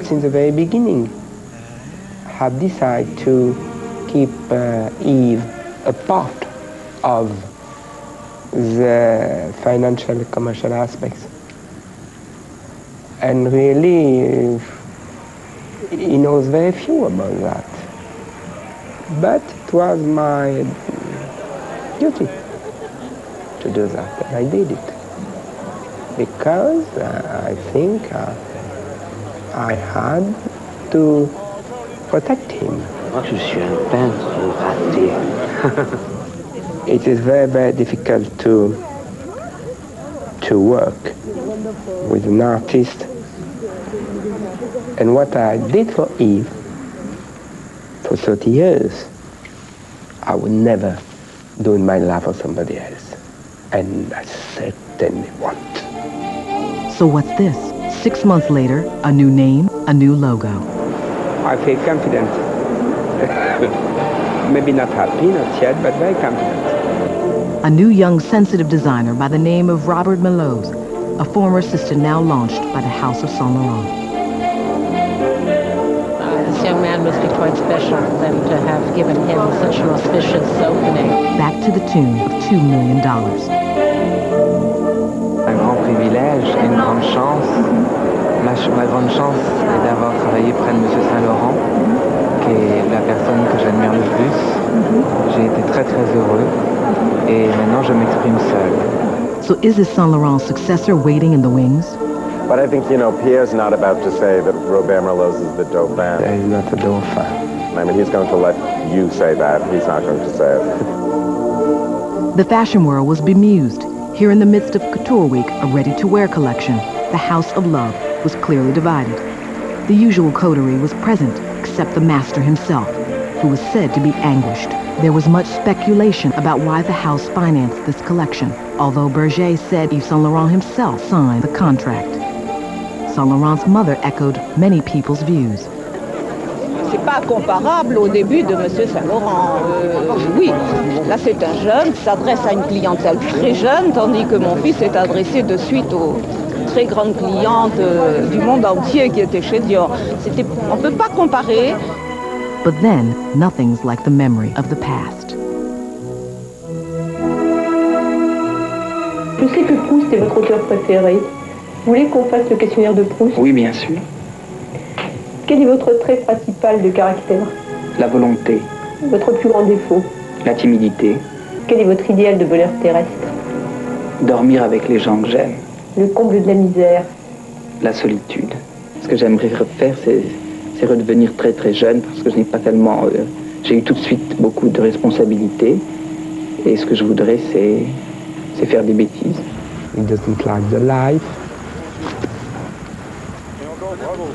since the very beginning, have decided to keep Eve a part of the financial and commercial aspects. And really, he knows very few about that. But it was my duty to do that, and I did it. Because I think I had to protect him. Moi, je suis un peintre raté. It is very, very difficult to work with an artist. And what I did for Eve for 30 years, I would never do in my life for somebody else. And I certainly won't. So what's this? 6 months later, a new name, a new logo. I feel confident. Maybe not happy, not yet, but very confident. A new young sensitive designer by the name of Robert Melose, a former assistant now launched by the House of Saint Laurent. This young man must be quite special for them to have given him such an auspicious opening. Back to the tune of $2 million. Un grand privilège, une grande chance. Ma grande chance est d'avoir travaillé près de M. Saint-Laurent, qui est la personne que j'admire le plus. J'ai été très très heureux et maintenant je m'exprime seul. So is this Saint Laurent's successor waiting in the wings? But I think, Pierre's not about to say that Robert Melose is the Dauphin. He's not a Dauphin. I mean, he's going to let you say that. He's not going to say it. The fashion world was bemused. Here in the midst of Couture Week, a ready-to-wear collection, the House of Love was clearly divided. The usual coterie was present, except the master himself, who was said to be anguished. There was much speculation about why the house financed this collection, although Berger said Yves Saint Laurent himself signed the contract. Saint Laurent's mother echoed many people's views. C'est pas comparable au début de M. Saint-Laurent. Oui, là c'est un jeune qui s'adresse à une clientèle très jeune, tandis que mon fils est adressé de suite aux très grandes clientes du monde entier qui étaient chez Dior. On ne peut pas comparer. But then, nothing's like the memory of the past. Je sais que Proust est votre auteur préféré. Vous voulez qu'on fasse le questionnaire de Proust? Oui, bien sûr. Quel est votre trait principal de caractère? La volonté. Votre plus grand défaut? La timidité. Quel est votre idéal de bonheur terrestre? Dormir avec les gens que j'aime. Le comble de la misère? La solitude. Ce que j'aimerais refaire, c'est redevenir très très jeune, parce que je n'ai pas tellement... j'ai eu tout de suite beaucoup de responsabilités, et ce que je voudrais, c'est faire des bêtises. He doesn't like the life.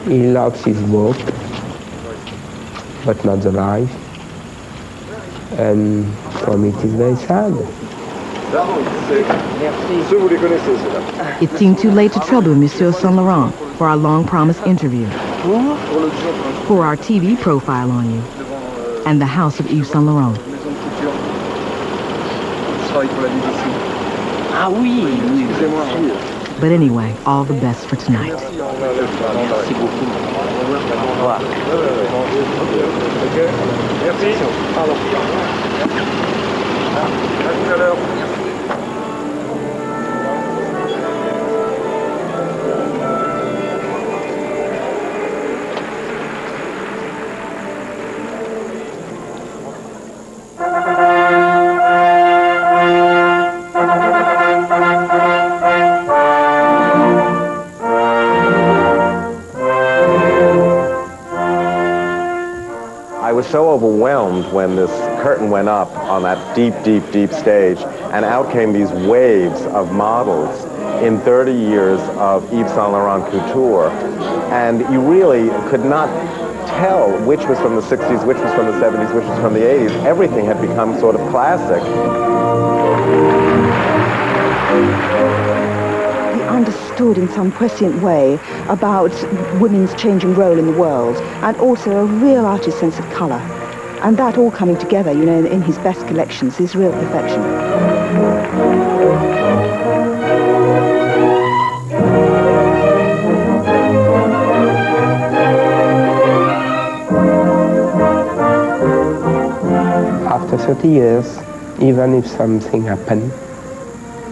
He loves his work, but not the life. And for me, it is very sad. It seemed too late to trouble Monsieur Saint Laurent for our long-promised interview, for our TV profile on you, and the house of Yves Saint Laurent. Ah oui, oui, But anyway, all the best for tonight. merci beaucoup. Au revoir. Merci. À tout à l'heure. I was so overwhelmed when this curtain went up on that deep, deep, deep stage, and out came these waves of models in 30 years of Yves Saint Laurent couture, and you really could not tell which was from the 60s, which was from the 70s, which was from the 80s. Everything had become sort of classic. He understood in some prescient way about women's changing role in the world, and also a real artist's sense of colour. And that all coming together, in his best collections is real perfection. 30 years, even if something happens,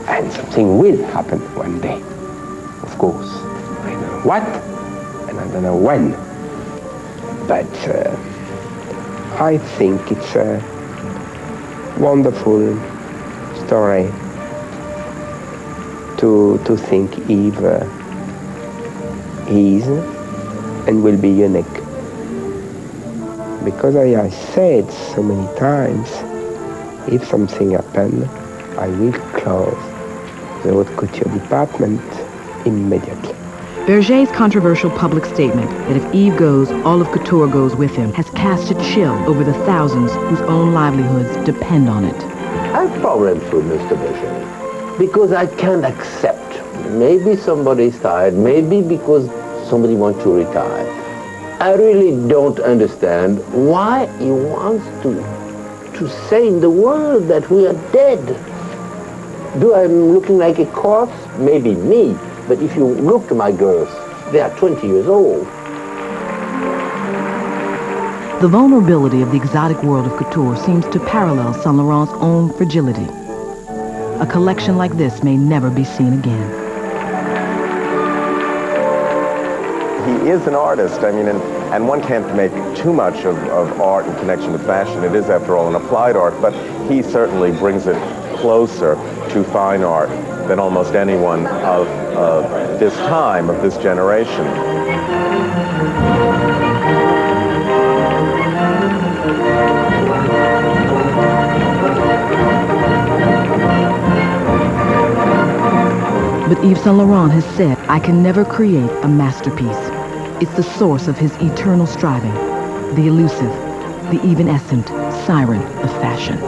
and something will happen one day, of course. I don't know what, and I don't know when. But I think it's a wonderful story to think Eve is and will be unique. Because I said so many times, if something happens, I will close the haute couture department immediately. Berger's controversial public statement that if Yves goes, all of couture goes with him has cast a chill over the thousands whose own livelihoods depend on it. I have problems with Mr. Berger because I can't accept. Maybe somebody's tired, maybe because somebody wants to retire. I really don't understand why he wants to say in the world that we are dead. Do I looking like a corpse? Maybe me. But if you look at my girls, they are 20 years old. The vulnerability of the exotic world of couture seems to parallel Saint Laurent's own fragility. A collection like this may never be seen again. He is an artist, I mean, and one can't make too much of art in connection with fashion. It is, after all, an applied art, but he certainly brings it closer to fine art than almost anyone of this time, of this generation. But Yves Saint Laurent has said, I can never create a masterpiece. It's the source of his eternal striving, the elusive, the evanescent siren of fashion.